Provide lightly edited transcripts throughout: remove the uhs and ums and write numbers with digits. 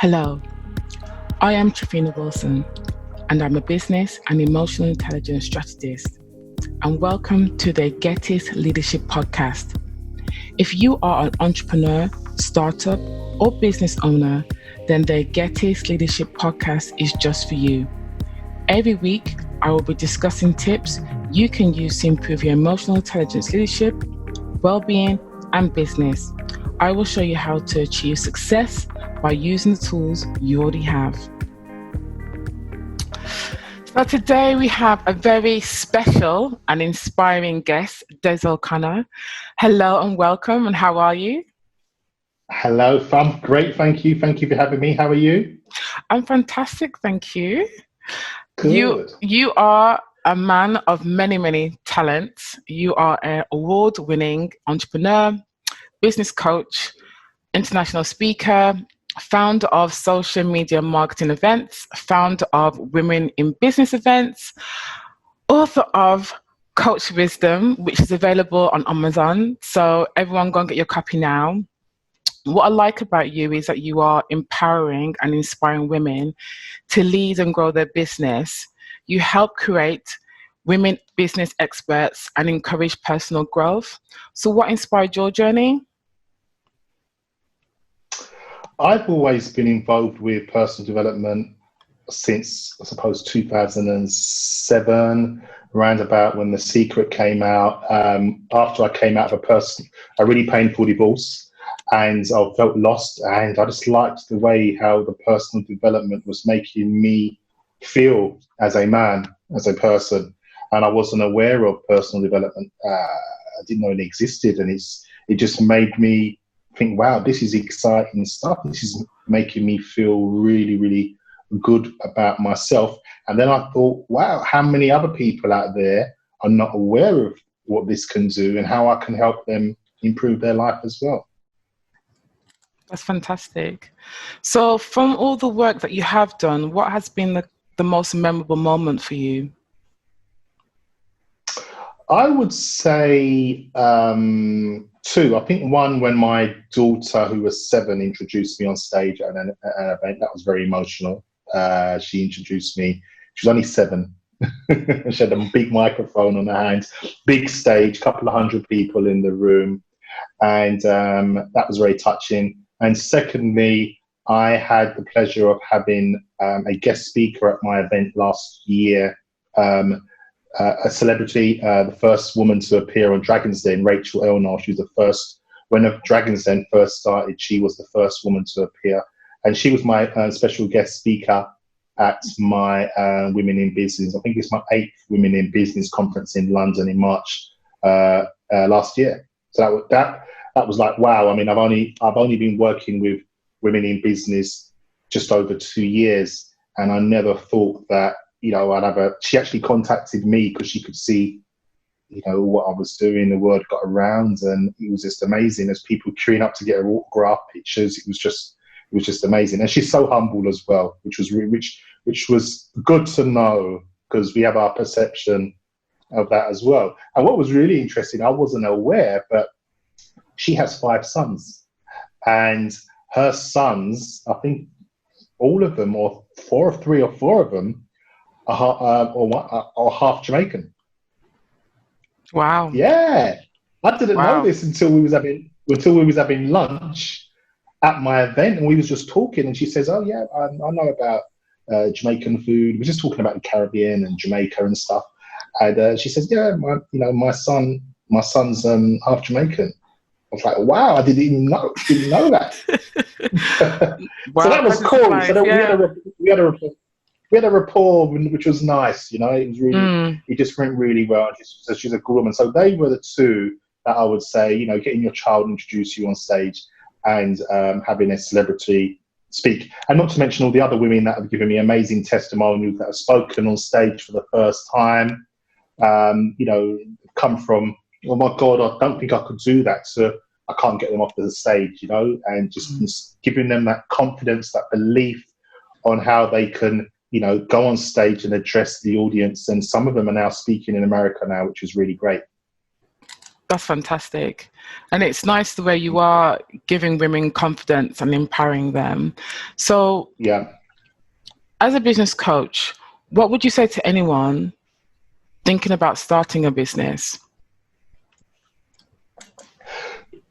Hello, I am Trifina Wilson, and I'm a business and emotional intelligence strategist. And welcome to the Delegate Leadership Podcast. If you are an entrepreneur, startup, or business owner, then the Delegate Leadership Podcast is just for you. Every week, I will be discussing tips you can use to improve your emotional intelligence leadership, well-being, and business. I will show you how to achieve success by using the tools you already have. So today we have a very special and inspiring guest, Delegate. Hello and welcome, and how are you? Hello, I'm great, thank you. Thank you for having me. How are you? I'm fantastic, thank you. Good. You are a man of many talents. You are an award-winning entrepreneur, business coach, international speaker, founder of social media marketing events, founder of Women in Business events, author of Coach Wisdom, which is available on Amazon. So everyone go and get your copy now. What I like about you is that you are empowering and inspiring women to lead and grow their business. You help create women business experts and encourage personal growth. So what inspired your journey? I've always been involved with personal development since, I suppose, 2007, around about when The Secret came out. After I came out of a really painful divorce, and I felt lost, and I just liked the way how the personal development was making me feel as a man, as a person, and I wasn't aware of personal development. I didn't know it existed, and it just made me think, wow, this is exciting stuff. This is making me feel really good about myself. And then I thought, wow, how many other people out there are not aware of what this can do and how I can help them improve their life as well. That's fantastic. So from all the work that you have done, what has been the most memorable moment for you? I would say two. I think one, when my daughter, who was 7, introduced me on stage at an event. That was very emotional. She introduced me. She was only 7. She had a big microphone on her hand, big stage, couple of 100 people in the room. And that was very touching. And secondly, I had the pleasure of having a guest speaker at my event last year, a celebrity, the first woman to appear on Dragon's Den, Rachel Elnar. She was the first, when Dragon's Den first started, she was the first woman to appear. And she was my special guest speaker at my Women in Business. I think it's my 8th Women in Business conference in London in March last year. So that was like, wow. I mean, I've only been working with Women in Business just over 2 years, and I never thought that, you know, she actually contacted me because she could see, you know, what I was doing. The word got around, and it was just amazing. As people queuing up to get her autograph pictures, it was just amazing. And she's so humble as well, which was good to know, because we have our perception of that as well. And what was really interesting, I wasn't aware, but she has 5 sons, and her sons, I think all of them, or 3 or 4 of them, are half Jamaican. Wow. Yeah, I didn't know this until we was having lunch at my event, and we was just talking, and she says, "Oh yeah, I know about Jamaican food." We're just talking about the Caribbean and Jamaica and stuff, and she says, "Yeah, my son's half Jamaican." I was like, "Wow, I didn't know that." Wow, so that was cool. Nice, so yeah. we had a rapport, which was nice. You know, it was really, it just went really well. She's a good woman. So they were the 2 that I would say, you know, getting your child introduce you on stage, and having a celebrity speak. And not to mention all the other women that have given me amazing testimonials, that have spoken on stage for the first time. You know, come from, oh my God, I don't think I could do that. So I can't get them off the stage, you know, and just giving them that confidence, that belief on how they can, you know, go on stage and address the audience. And some of them are now speaking in America now, which is really great. That's fantastic. And it's nice the way you are giving women confidence and empowering them. So, Yeah. as a business coach, what would you say to anyone thinking about starting a business?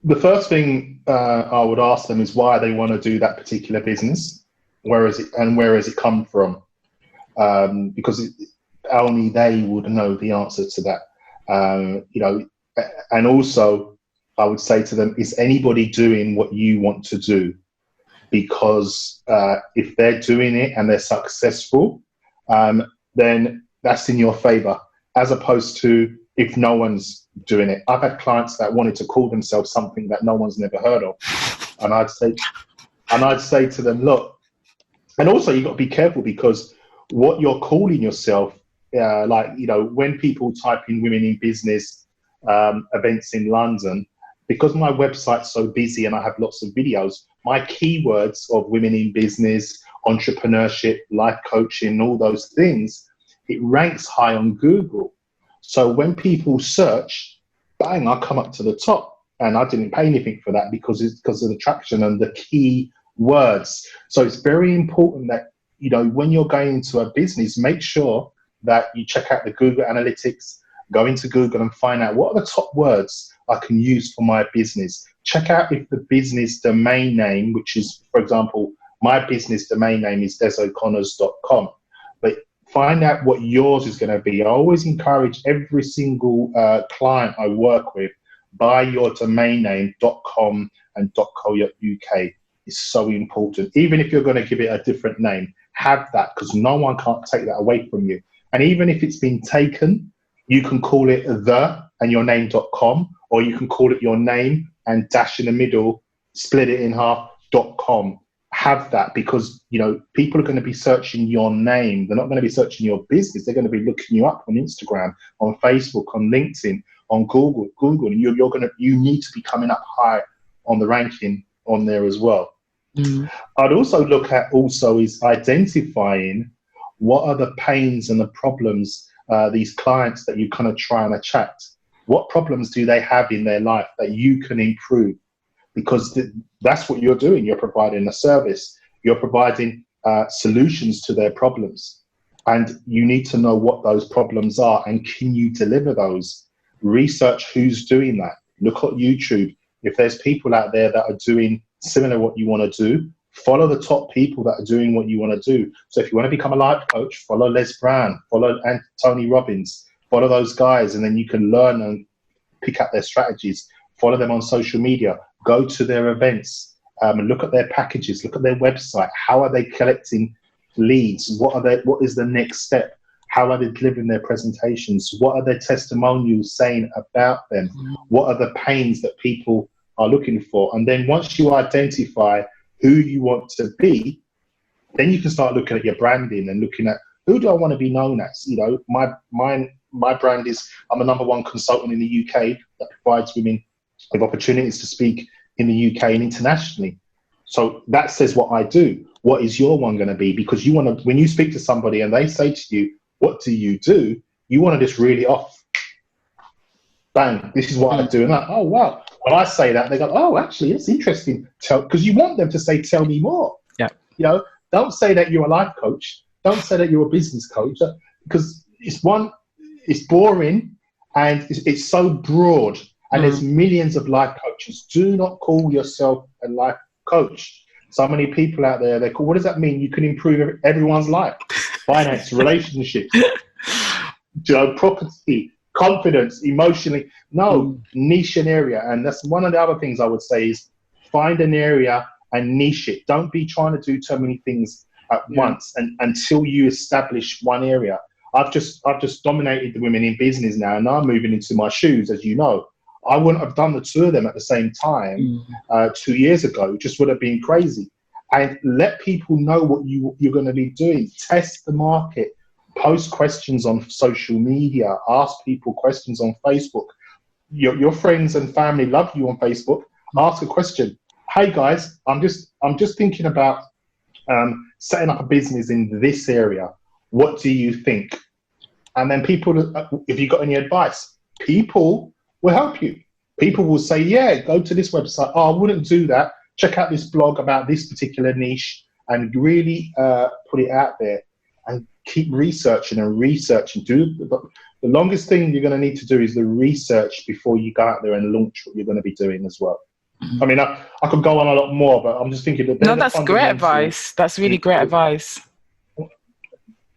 The first thing I would ask them is why they want to do that particular business. Where has it come from? Because only they would know the answer to that. And also I would say to them, is anybody doing what you want to do? Because if they're doing it and they're successful, then that's in your favor, as opposed to if no one's doing it. I've had clients that wanted to call themselves something that no one's never heard of. And I'd say to them, look, and also you've got to be careful, because what you're calling yourself, when people type in women in business events in London, because my website's so busy and I have lots of videos, my keywords of women in business, entrepreneurship, life coaching, all those things, it ranks high on Google. So when people search, bang, I come up to the top, and I didn't pay anything for that because of the traction and the key words. So it's very important that, when you're going into a business, make sure that you check out the Google Analytics, go into Google and find out what are the top words I can use for my business. Check out if the business domain name, which is, for example, my business domain name is desoconnors.com. But find out what yours is going to be. I always encourage every single client I work with, buy your domain name .com and .co.uk. Is so important. Even if you're going to give it a different name, have that, because no one can't take that away from you. And even if it's been taken, you can call it and your name.com, or you can call it your name and dash in the middle, split it in half, .com. Have that, because people are going to be searching your name. They're not going to be searching your business. They're going to be looking you up on Instagram, on Facebook, on LinkedIn, on Google. And you need to be coming up high on the ranking on there as well. I'd also look at is identifying what are the pains and the problems these clients that you kind of try and attract. What problems do they have in their life that you can improve? Because that's what you're doing. You're providing a service. You're providing solutions to their problems. And you need to know what those problems are, and can you deliver those? Research who's doing that. Look at YouTube. If there's people out there that are doing similar what you want to do, follow the top people that are doing what you want to do. So if you want to become a life coach, follow Les Brown, follow Tony Robbins, follow those guys, and then you can learn and pick up their strategies. Follow them on social media, go to their events, and look at their packages, look at their website. How are they collecting leads? What is the next step? How are they delivering their presentations? What are their testimonials saying about them? What are the pains that people are looking for? And then once you identify who you want to be, then you can start looking at your branding and looking at, who do I want to be known as? My brand is, I'm a #1 consultant in the UK that provides women with opportunities to speak in the UK and internationally. So that says what I do. What is your one going to be? Because you want to, when you speak to somebody and they say to you, what do? You want to just really off. Bang, this is what I do. And like, oh, wow. When I say that, they go, oh, actually, that's interesting. Because you want them to say, tell me more. Yeah. Don't say that you're a life coach. Don't say that you're a business coach, because it's boring and it's so broad. And there's millions of life coaches. Do not call yourself a life coach. So many people out there, what does that mean? You can improve everyone's life. Finance, relationships, property, confidence, emotionally. No, niche an area. And that's one of the other things I would say is find an area and niche it. Don't be trying to do too many things at once until you establish one area. I've just dominated the women in business now, and now I'm moving into my shoes, as you know. I wouldn't have done the two of them at the same time 2 years ago. It just would have been crazy. And let people know what you're going to be doing. Test the market. Post questions on social media. Ask people questions on Facebook. Your friends and family love you on Facebook. Ask a question. Hey guys, I'm just thinking about setting up a business in this area. What do you think? And then people, if you got any advice, people will help you. people will say, yeah, go to this website. Oh, I wouldn't do that. Check out this blog about this particular niche, and really put it out there and keep researching and researching. The longest thing you're going to need to do is the research before you go out there and launch what you're going to be doing as well. I mean, I could go on a lot more, but I'm just thinking that no, that's great advice. That's really great advice.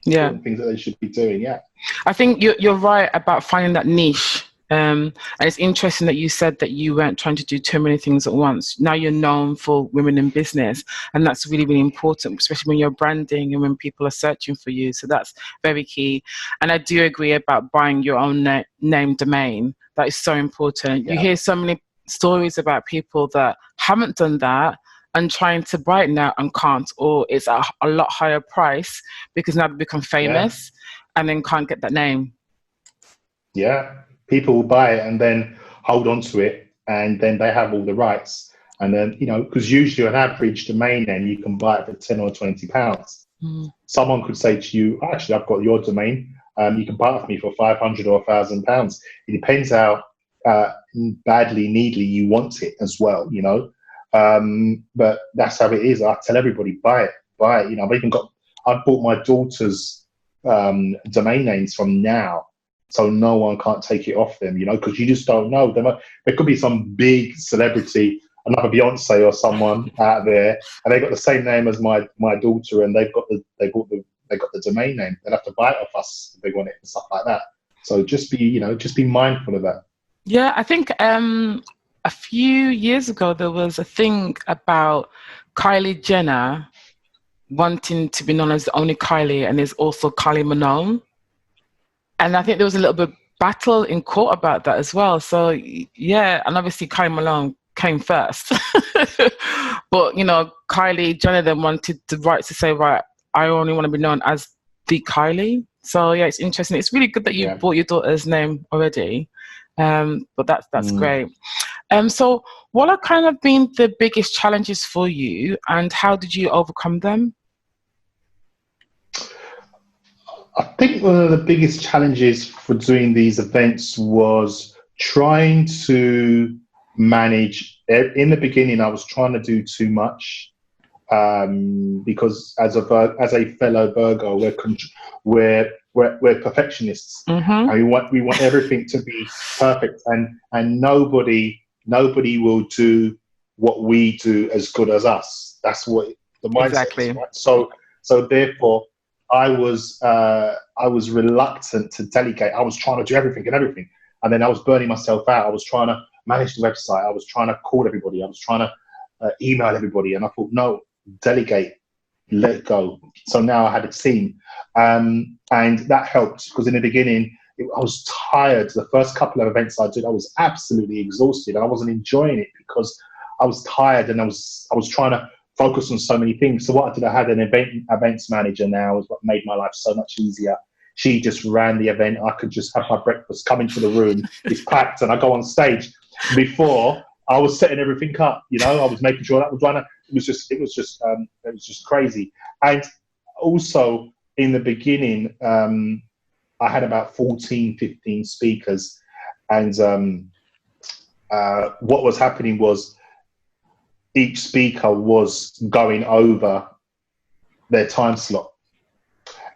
Yeah, things that they should be doing. Yeah, I think you're right about finding that niche. And it's interesting that you said that you weren't trying to do too many things at once. Now you're known for women in business, and that's really, really important, especially when you're branding and when people are searching for you. So that's very key. And I do agree about buying your own name domain. That is so important. Yeah. You hear so many stories about people that haven't done that and trying to buy it now and can't, or it's a lot higher price because now they become famous and then can't get that name. Yeah. People will buy it and then hold on to it, and then they have all the rights. And then, you know, because usually an average domain name, you can buy it for £10 or £20. Someone could say to you, actually, I've got your domain. You can buy it for me for £500 or £1,000. It depends how badly, needly you want it as well, you know. But that's how it is. I tell everybody, buy it. You know, I've bought my daughter's domain names from now. So no one can't take it off them, you know, because you just don't know. There could be some big celebrity, another Beyonce or someone out there, and they got the same name as my daughter, and they got the domain name. They'll have to buy it off us if they want it and stuff like that. So just be mindful of that. Yeah, I think a few years ago there was a thing about Kylie Jenner wanting to be known as the only Kylie, and there's also Kylie Minogue. And I think there was a little bit of battle in court about that as well. So, yeah, and obviously Kylie Malone came first. But, you know, Kylie Jenner then wanted the right to say, right, I only want to be known as the Kylie. So, yeah, it's interesting. It's really good that you bought your daughter's name already. But that's great. So what have kind of been the biggest challenges for you, and how did you overcome them? I think one of the biggest challenges for doing these events was trying to manage. In the beginning, I was trying to do too much because as a fellow Virgo, we're perfectionists. And we want everything to be perfect, and nobody will do what we do as good as us. That's what the mindset is, right? So therefore, I was reluctant to delegate. I was trying to do everything, and then I was burning myself out. I was trying to manage the website. I was trying to call everybody. I was trying to email everybody, and I thought, no, delegate, let it go. So now I had a team, and that helped, because in the beginning I was tired. The first couple of events I did, I was absolutely exhausted, and I wasn't enjoying it because I was tired, and I was trying to focus on so many things. So what I did, I had an events manager now, is what made my life so much easier. She just ran the event. I could just have my breakfast, come into the room, it's packed, and I go on stage. Before, I was setting everything up, you know, I was making sure that was running. It was just crazy. And also in the beginning, I had about 14, 15 speakers, and what was happening was, each speaker was going over their time slot.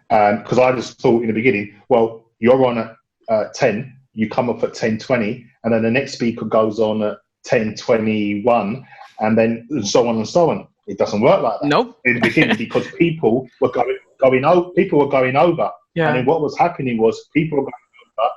Because I just thought in the beginning, well, you're on at 10, you come up at 10:20, and then the next speaker goes on at 10:21, and then so on and so on. It doesn't work like that. Nope. In the beginning, because people were going over. Yeah. And then what was happening was, people were going over,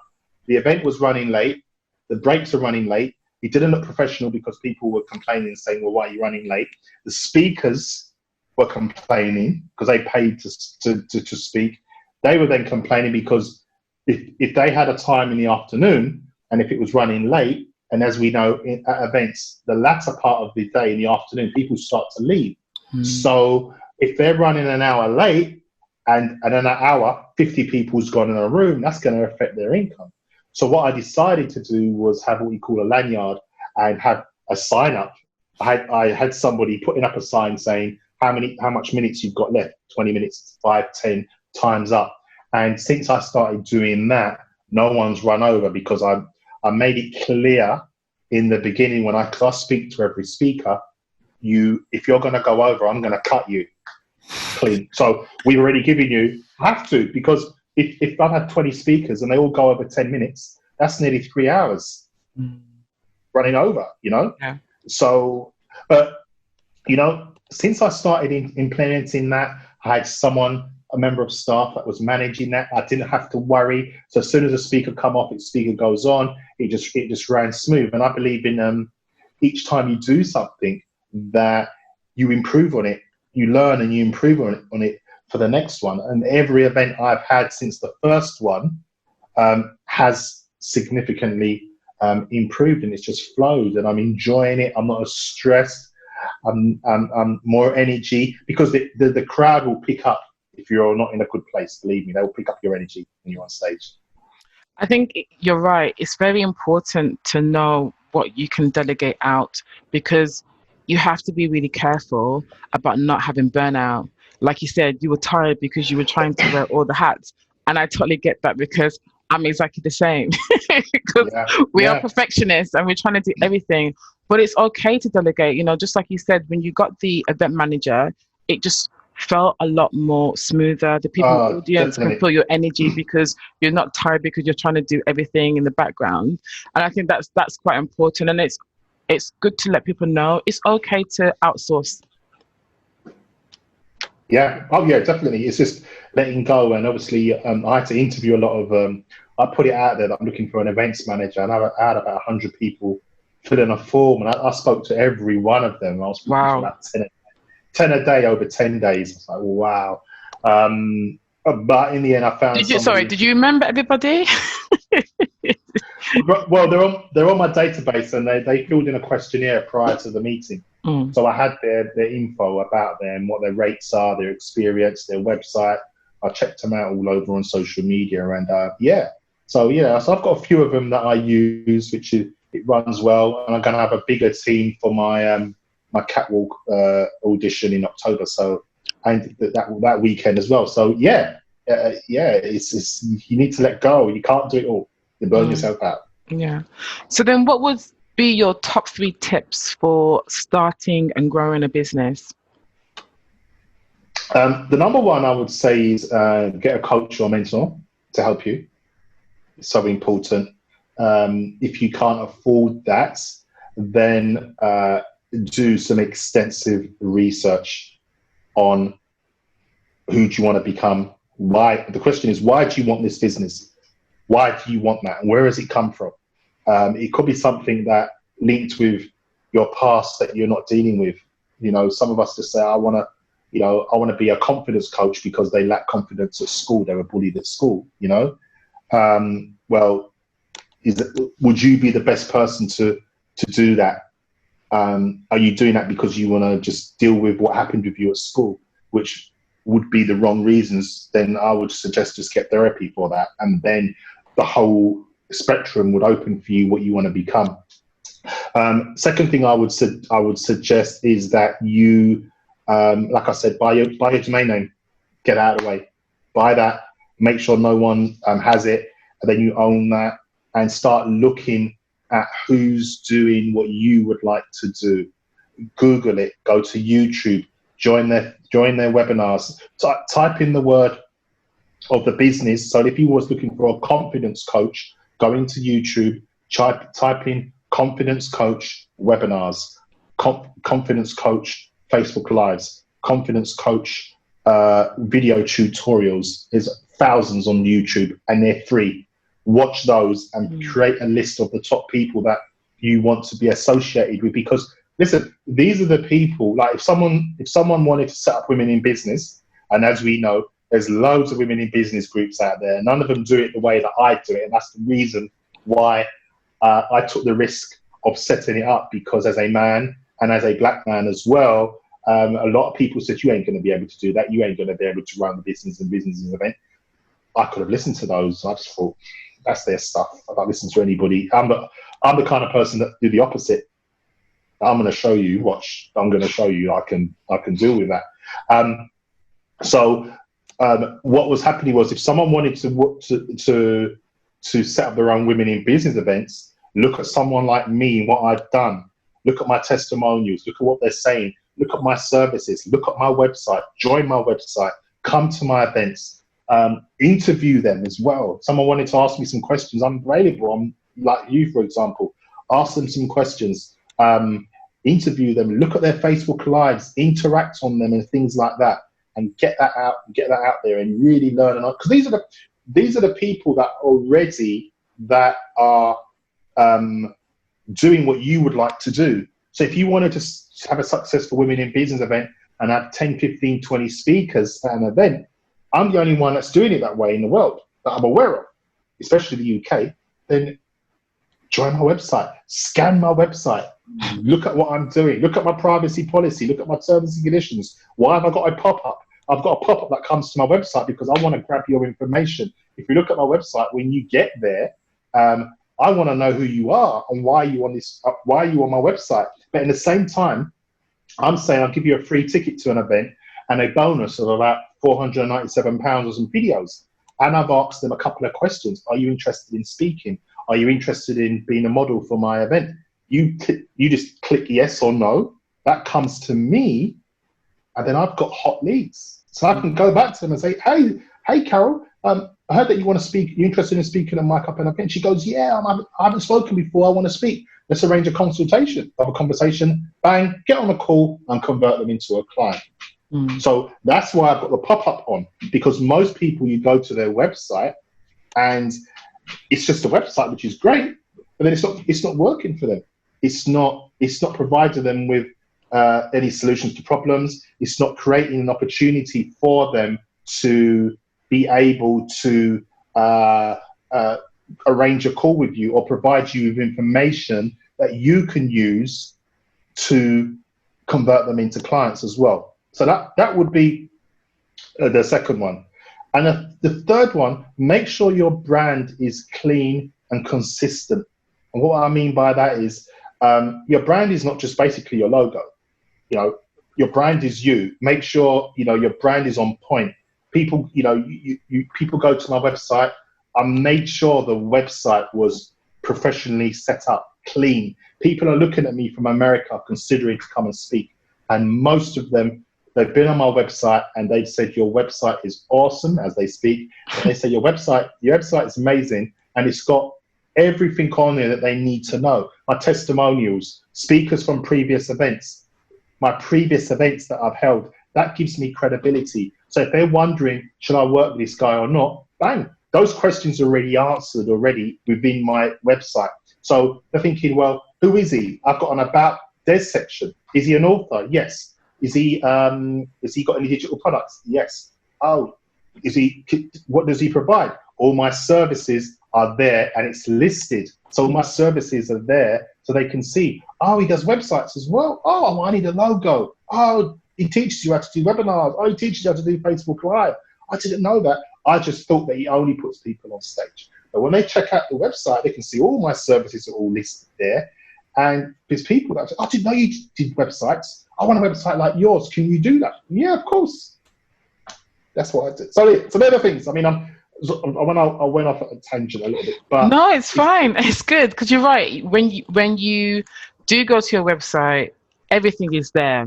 the event was running late, the breaks are running late. It didn't look professional because people were complaining and saying, well, why are you running late? The speakers were complaining because they paid to speak. They were then complaining because if they had a time in the afternoon, and if it was running late, and as we know at events, the latter part of the day in the afternoon, people start to leave. So if they're running an hour late, and in an hour, 50 people's gone in a room, that's going to affect their income. So what I decided to do was have what we call a lanyard, and have a sign up. I had somebody putting up a sign saying how much minutes you've got left, 20 minutes, 5, 10, time's up. And since I started doing that, no one's run over, because I made it clear in the beginning when I speak to every speaker, if you're going to go over, I'm going to cut you clean. So we've already given you, have to, because if I've had 20 speakers and they all go over 10 minutes, that's nearly 3 hours running over, you know? Yeah. So, but, you know, since I started implementing that, I had a member of staff that was managing that. I didn't have to worry. So as soon as a speaker come off, the speaker goes on, it just ran smooth. And I believe in each time you do something that you improve on it, you learn and you improve on it for the next one. And every event I've had since the first one has significantly improved, and it's just flowed, and I'm enjoying it. I'm not as stressed. I'm more energy, because the crowd will pick up if you're not in a good place. Believe me, they'll pick up your energy when you're on stage. I think you're right. It's very important to know what you can delegate out, because you have to be really careful about not having burnout. Like you said, you were tired because you were trying to wear all the hats. And I totally get that, because I'm exactly the same. Because we are perfectionists and we're trying to do everything. But it's okay to delegate. You know, just like you said, when you got the event manager, it just felt a lot more smoother. The people in the audience can feel your energy, because you're not tired because you're trying to do everything in the background. And I think that's quite important. And it's good to let people know it's okay to outsource. Yeah. Oh, yeah, definitely. It's just letting go. And obviously, I had to interview a lot of, I put it out there that I'm looking for an events manager, and I had about 100 people fill in a form, and I spoke to every one of them. I was speaking to about 10 a day over 10 days. I was like, wow. But in the end, I found did you remember everybody? Well, they're on my database, and they filled in a questionnaire prior to the meeting. So I had their info about them, what their rates are, their experience, their website. I checked them out all over on social media, and so I've got a few of them that I use, which it runs well, and I'm going to have a bigger team for my my catwalk audition in October. So, and that weekend as well. So it's you need to let go. You can't do it all. You burn yourself out. Yeah. So then, what would be your top 3 tips for starting and growing a business? The number one I would say is get a coach or mentor to help you. It's so important. If you can't afford that, then do some extensive research on who do you want to become. Why? The question is, why do you want this business? Why do you want that? And where has it come from? It could be something that linked with your past that you're not dealing with. You know, some of us just say, I want to be a confidence coach because they lack confidence at school. They were bullied at school, you know? Well, would you be the best person to do that? Are you doing that because you want to just deal with what happened with you at school, which would be the wrong reasons? Then I would suggest just get therapy for that. And then the whole spectrum would open for you what you want to become. Second thing I would suggest is that you, like I said, buy your domain name, get out of the way, buy that, make sure no one has it, and then you own that, and start looking at who's doing what you would like to do. Google it, go to YouTube, join their webinars, type in the word of the business. So if you was looking for a confidence coach, go into YouTube, type in confidence coach webinars, confidence coach Facebook Lives, confidence coach video tutorials. There's thousands on YouTube and they're free. Watch those and create a list of the top people that you want to be associated with. Because listen, these are the people, like if someone wanted to set up women in business, and as we know, there's loads of women in business groups out there. None of them do it the way that I do it. And that's the reason why I took the risk of setting it up, because as a man and as a black man as well, a lot of people said, you ain't going to be able to do that. You ain't going to be able to run the business and businesses event. I could have listened to those. I just thought, that's their stuff. I don't listen to anybody. I'm the kind of person that do the opposite. I'm going to show you, watch, I'm going to show you I can deal with that. What was happening was, if someone wanted to set up their own women in business events, Look at someone like me, what I've done. Look at my testimonials. Look at what they're saying. Look at my services. Look at my website. Join my website. Come to my events. Interview them as well. Someone wanted to ask me some questions. I'm available. I'm like you, for example. Ask them some questions. Interview them. Look at their Facebook lives. Interact on them and things like that. And get that out there and really learn. Because these are the people that already that are doing what you would like to do. So if you wanted to have a successful Women in Business event and have 10, 15, 20 speakers at an event, I'm the only one that's doing it that way in the world that I'm aware of, especially the UK, then join my website, scan my website, look at what I'm doing, look at my privacy policy, look at my terms and conditions. Why have I got a pop-up? I've got a pop-up that comes to my website because I want to grab your information. If you look at my website, when you get there, I want to know who you are and why you on my website. But at the same time, I'm saying I'll give you a free ticket to an event and a bonus of about £497 or some videos. And I've asked them a couple of questions. Are you interested in speaking? Are you interested in being a model for my event? You just click yes or no. That comes to me, and then I've got hot leads. So I can go back to them and say, hey, Carol, I heard that you want to speak. You're interested in speaking and mic up an event. She goes, yeah, I haven't spoken before. I want to speak. Let's arrange a consultation. Have a conversation. Bang, get on a call and convert them into a client. So that's why I've got the pop-up on, because most people, you go to their website and it's just a website, which is great, but then it's not working for them. It's not providing them with any solutions to problems. It's not creating an opportunity for them to be able to arrange a call with you or provide you with information that you can use to convert them into clients as well. So that would be the second one. And the third one, make sure your brand is clean and consistent. And what I mean by that is your brand is not just basically your logo. Your brand is you. Make sure, your brand is on point. People, people go to my website. I made sure the website was professionally set up, clean. People are looking at me from America considering to come and speak. And most of them, they've been on my website and they've said, your website is awesome, as they speak. And they say, your website is amazing. And it's got everything on there that they need to know. My testimonials, speakers from previous events, my previous events that I've held, that gives me credibility. So if they're wondering, should I work with this guy or not? Bang, those questions are already answered already within my website. So they're thinking, well, who is he? I've got an about this section. Is he an author? Yes. Has he got any digital products? Yes. Oh, what does he provide? All my services are there and it's listed. So my services are there so they can see, oh, he does websites as well. Oh, I need a logo. Oh, he teaches you how to do webinars. Oh, he teaches you how to do Facebook Live. I didn't know that. I just thought that he only puts people on stage. But when they check out the website, they can see all my services are all listed there. And there's people that say, I didn't know you did websites. I want a website like yours. Can you do that? Yeah, of course. That's what I did. So they're the things. I mean, I went off at a tangent a little bit, but no, it's fine. It's good because you're right. When you do go to your website, everything is there.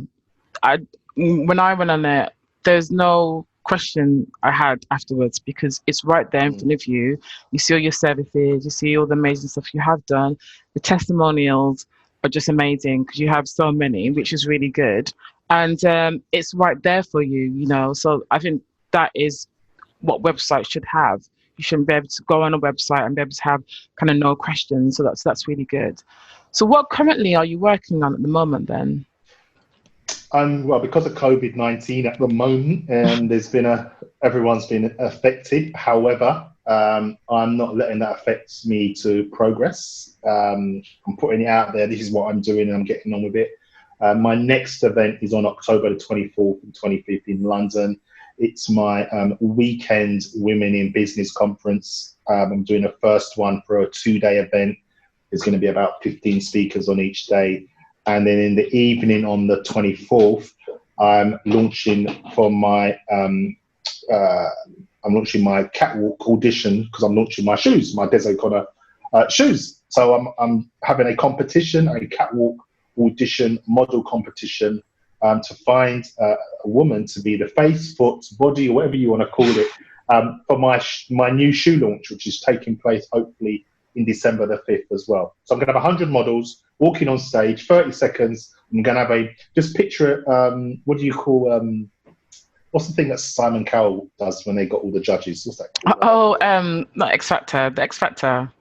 When I went on there, there's no question I had afterwards because it's right there in front of you. You see all your services, you see all the amazing stuff you have done. The testimonials are just amazing because you have so many, which is really good. And it's right there for you, So I think that is what websites should have. You shouldn't be able to go on a website and be able to have kind of no questions. So that's really good. So what currently are you working on at the moment then? Well, because of COVID-19 at the moment, everyone's been affected. However, I'm not letting that affect me to progress. I'm putting it out there. This is what I'm doing and I'm getting on with it. My next event is on October the 24th and 25th in London. It's my weekend Women in Business conference. I'm doing a first one for a 2-day event. There's going to be about 15 speakers on each day. And then in the evening on the 24th, I'm launching my catwalk audition because I'm launching my shoes, my Delegate shoes. So I'm having a competition, a catwalk audition model competition, to find a woman to be the face, foot, body, or whatever you want to call it, for my new shoe launch, which is taking place hopefully in December the 5th as well. So I'm going to have 100 models walking on stage, 30 seconds. I'm going to have just picture it, what do you call, what's the thing that Simon Cowell does when they got all the judges? What's that called? Not X Factor, the X Factor.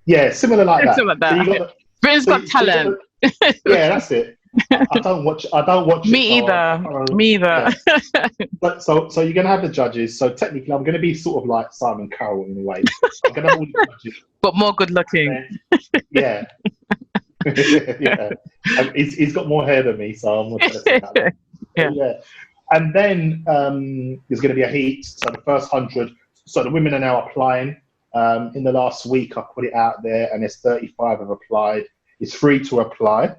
Yeah, similar like that. Something like that. So you got Britain's Got Talent. Yeah, that's it. I don't watch Me it. either. Me either. Yeah. But so you're gonna have the judges. So technically, I'm gonna be sort of like Simon Cowell in a way. I'm gonna have all the judges, but more good looking. Yeah, yeah. He's got more hair than me, so I'm not trying to say that. Yeah. And then there's gonna be a heat. So the first 100. So the women are now applying. In the last week, I put it out there, and there's 35 have applied. It's free to apply.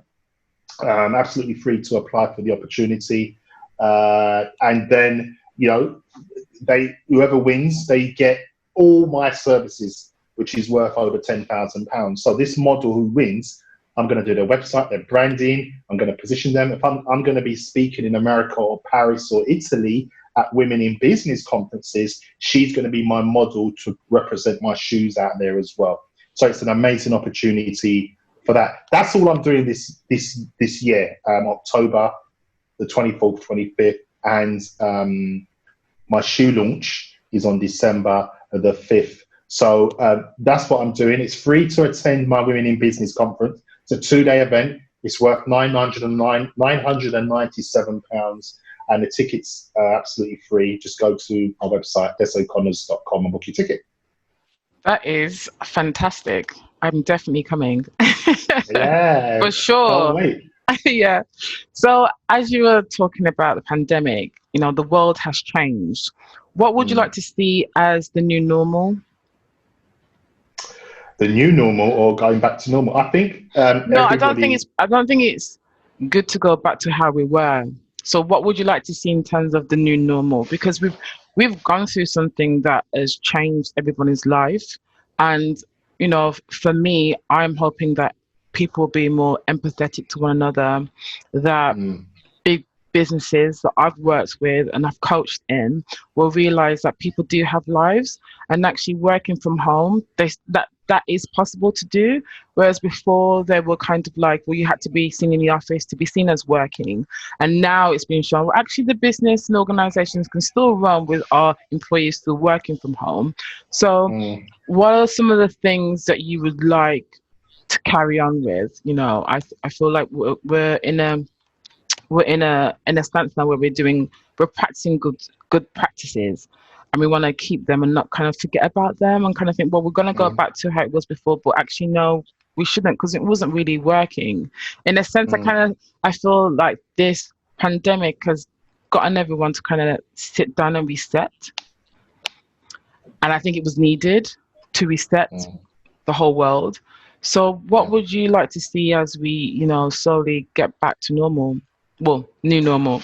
Absolutely free to apply for the opportunity, and then whoever wins, they get all my services, which is worth over £10,000. So this model who wins, I'm going to do their website, their branding. I'm going to position them. If I'm going to be speaking in America or Paris or Italy at Women in Business conferences, she's going to be my model to represent my shoes out there as well. So it's an amazing opportunity for that. That's all I'm doing this year, October the 24th, 25th, and my shoe launch is on December the 5th. So that's what I'm doing. It's free to attend my Women in Business conference. It's a 2-day event. It's worth £997, and the tickets are absolutely free. Just go to our website, desoconnors.com, and book your ticket. That is fantastic. I'm definitely coming. Yeah, for sure. Can't wait. Yeah. So as you were talking about the pandemic, the world has changed. What would you like to see as the new normal? The new normal, or going back to normal? I think. No, I don't think it's good to go back to how we were. So what would you like to see in terms of the new normal? Because we've gone through something that has changed everybody's life. And, for me, I'm hoping that people will be more empathetic to one another, that big businesses that I've worked with and I've coached in will realize that people do have lives, and actually working from home, that is possible to do. Whereas before they were kind of like, well, you had to be seen in the office to be seen as working. And now it's been shown, well, actually the business and organizations can still run with our employees still working from home. So what are some of the things that you would like to carry on with? I feel like we're in a stance now where we're practicing good practices, and we want to keep them and not kind of forget about them and kind of think, well, we're going to go back to how it was before, but actually no, we shouldn't, because it wasn't really working. In a sense, I feel like this pandemic has gotten everyone to kind of sit down and reset, and I think it was needed to reset the whole world. So what would you like to see as we slowly get back to normal? Well, new normal.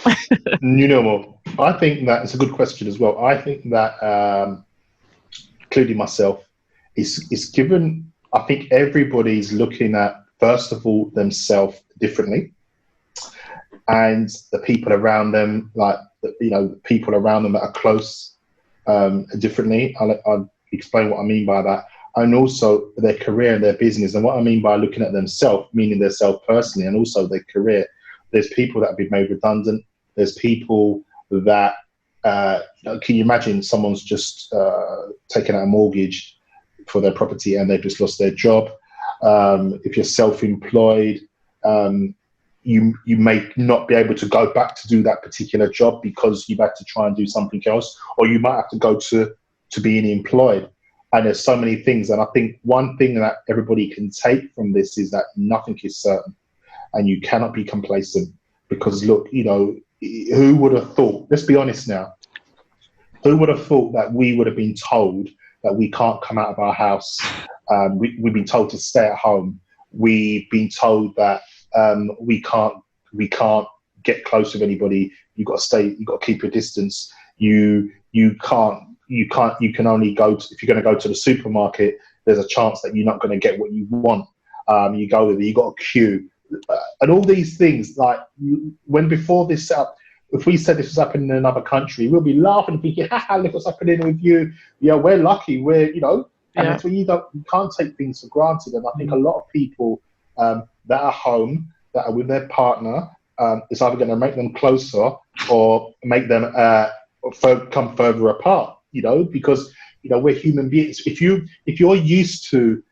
New normal. I think that it's a good question as well. I think that, including myself, is given. I think everybody's looking at, first of all, themselves differently, and the people around them, the people around them that are close, differently. I'll explain what I mean by that, and also their career and their business. And what I mean by looking at themselves, meaning their self personally, and also their career. There's people that have been made redundant. There's people that, can you imagine someone's just taken out a mortgage for their property and they've just lost their job? If you're self-employed, you may not be able to go back to do that particular job because you've had to try and do something else, or you might have to go to being employed. And there's so many things. And I think one thing that everybody can take from this is that nothing is certain. And you cannot be complacent, because look, who would have thought, let's be honest now, who would have thought that we would have been told that we can't come out of our house? We've been told to stay at home. We've been told that we can't get close with anybody. You've got to stay, you've got to keep your distance. You can only go to, if you're going to go to the supermarket, there's a chance that you're not going to get what you want You go there, you got a queue, and all these things. Like when before this setup, if we said this was happening in another country, we'll be laughing, thinking, "Ha, look what's happening with you." Yeah, we're lucky. We're, and that's where you can't take things for granted. And I think a lot of people that are home, that are with their partner, it's either going to make them closer or make them come further apart. Because we're human beings. If you're used to,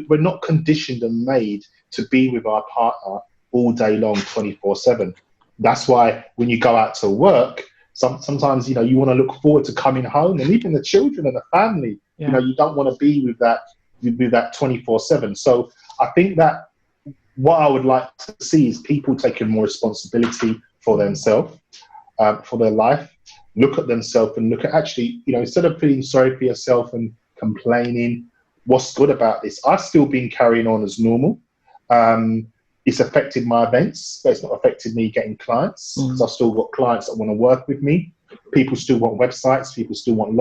we're not conditioned and made to be with our partner all day long, 24/7. That's why when you go out to work, sometimes you want to look forward to coming home, and even the children and the family. You don't want to be with that 24/7. So I think that what I would like to see is people taking more responsibility for themselves, for their life. Look at themselves and look at actually, instead of feeling sorry for yourself and complaining, what's good about this? I've still been carrying on as normal. It's affected my events, but it's not affected me getting clients, because I've still got clients that want to work with me. People still want websites. People still want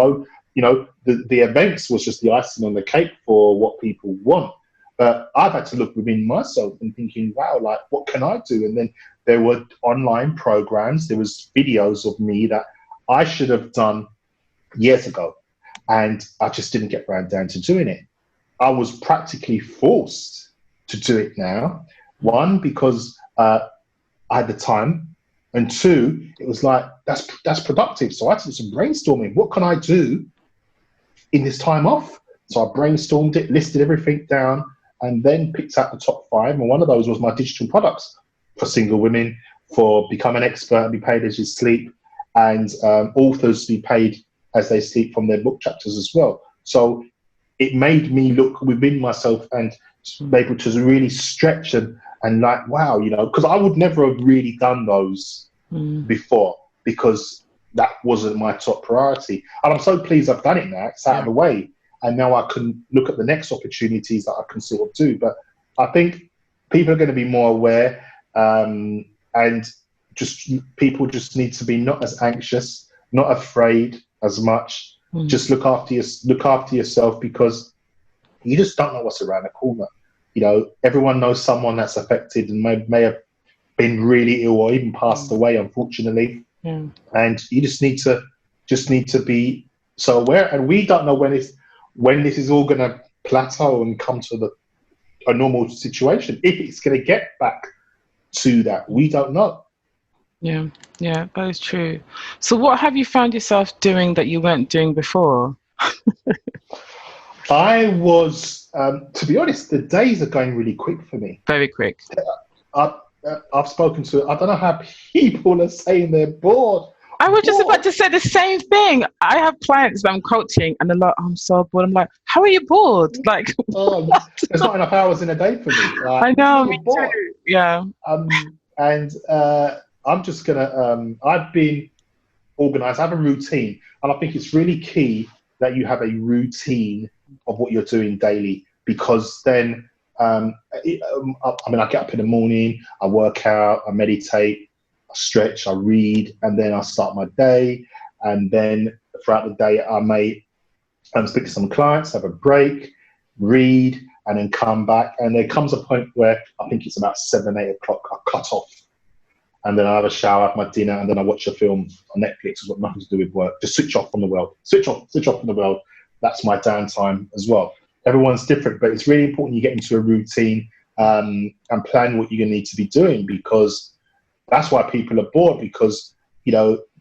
the events was just the icing on the cake for what people want. But I've had to look within myself and thinking, wow, like, what can I do? And then there were online programs. There was videos of me that I should have done years ago, and I just didn't get around down to doing it. I was practically forced to do it now. One, because I had the time, and two, it was like, that's productive. So I did some brainstorming. What can I do in this time off? So I brainstormed it, listed everything down, and then picked out the top 5. And one of those was my digital products for single women, for become an expert and be paid as you sleep, and authors to be paid as they sleep from their book chapters as well. So it made me look within myself and be able to really stretch and like, wow, because I would never have really done those before, because that wasn't my top priority. And I'm so pleased I've done it now. It's out of the way. And now I can look at the next opportunities that I can sort of do. But I think people are going to be more aware, and just people just need to be not as anxious, not afraid as much. Just look after yourself, because you just don't know what's around the corner. Everyone knows someone that's affected and may have been really ill or even passed away, unfortunately. And you just need to be so aware. And we don't know when this is all going to plateau and come to a normal situation. If it's going to get back to that, we don't know. Yeah, that is true. So what have you found yourself doing that you weren't doing before? I was, to be honest, the days are going really quick for me. Very quick. I've spoken to, I don't know how people are saying they're bored. I was just about to say the same thing. I have clients that I'm coaching and they're like, I'm so bored. I'm like, how are you bored? Like, there's not enough hours in a day for me. Like, I know, me too. Yeah. And I'm just gonna, I've been organized. I have a routine, and I think it's really key that you have a routine of what you're doing daily, because then, I get up in the morning, I work out, I meditate, I stretch, I read, and then I start my day. And then throughout the day, I may speak to some clients, have a break, read, and then come back. And there comes a point where I think it's about 7, 8 o'clock, I cut off. And then I have a shower, have my dinner, and then I watch a film on Netflix. It's got nothing to do with work. Just switch off from the world. Switch off from the world. That's my downtime as well. Everyone's different, but it's really important you get into a routine and plan what you're going to need to be doing, because that's why people are bored, because,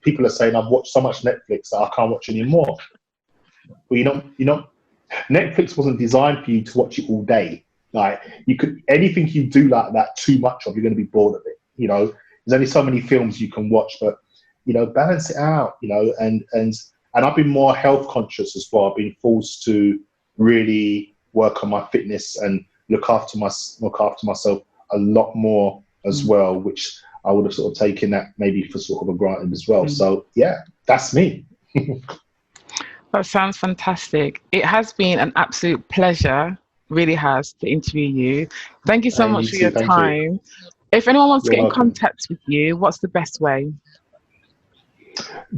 people are saying, I've watched so much Netflix that I can't watch anymore. Well, Netflix wasn't designed for you to watch it all day. Like, anything you do like that too much of, you're going to be bored of it. There's only so many films you can watch, but, balance it out, and I've been more health conscious as well. I've been forced to really work on my fitness and look after myself a lot more as well, which I would have sort of taken that maybe for sort of a granted as well. So yeah, that's me. That sounds fantastic. It has been an absolute pleasure, really has, to interview you. Thank you so much for your time. If anyone wants to get in contact with you, what's the best way?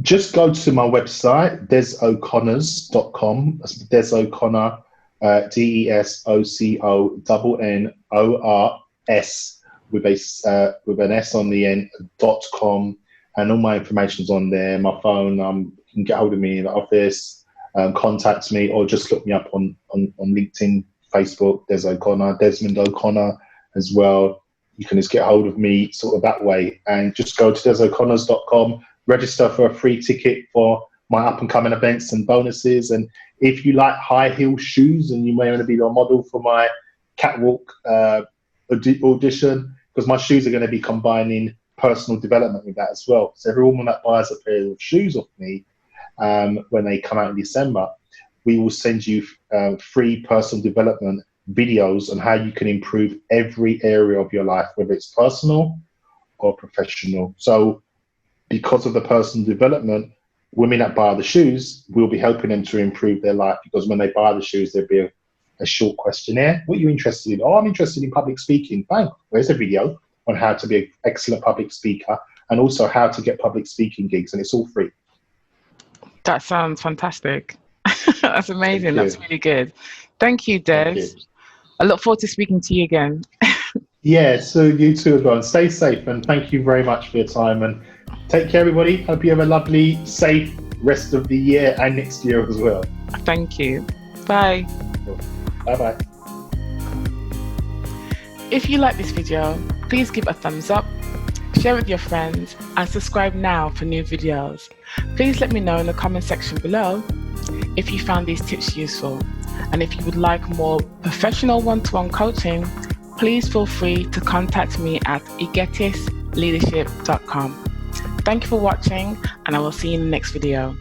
Just go to my website, deso'connors.com. That's Des O'Connor, DESOCONNORS with an S on the end .com, and all my information's on there. My phone, you can get hold of me in the office, contact me, or just look me up on LinkedIn, Facebook. There's Desmond O'Connor as well. You can just get hold of me sort of that way, and just go to desoconnors.com, register for a free ticket for my up and coming events and bonuses. And if you like high heel shoes and you may want to be a model for my catwalk audition, because my shoes are going to be combining personal development with that as well. So every woman that buys a pair of shoes off me, when they come out in December, we will send you free personal development videos on how you can improve every area of your life, whether it's personal or professional. So because of the personal development, women that buy the shoes, will be helping them to improve their life, because when they buy the shoes, there'll be a short questionnaire. What are you interested in? Oh, I'm interested in public speaking. Bang, there's a video on how to be an excellent public speaker, and also how to get public speaking gigs, and it's all free. That sounds fantastic. That's amazing. That's really good. Thank you, Des. Thank you. I look forward to speaking to you again. Yeah, so you too as well. And stay safe, and thank you very much for your time, and take care, everybody. Hope you have a lovely, safe rest of the year and next year as well. Thank you. Bye. Bye-bye. If you like this video, please give a thumbs up, share with your friends, and subscribe now for new videos. Please let me know in the comment section below if you found these tips useful. And if you would like more professional one-to-one coaching, please feel free to contact me at egetisleadership.com. Thank you for watching, and I will see you in the next video.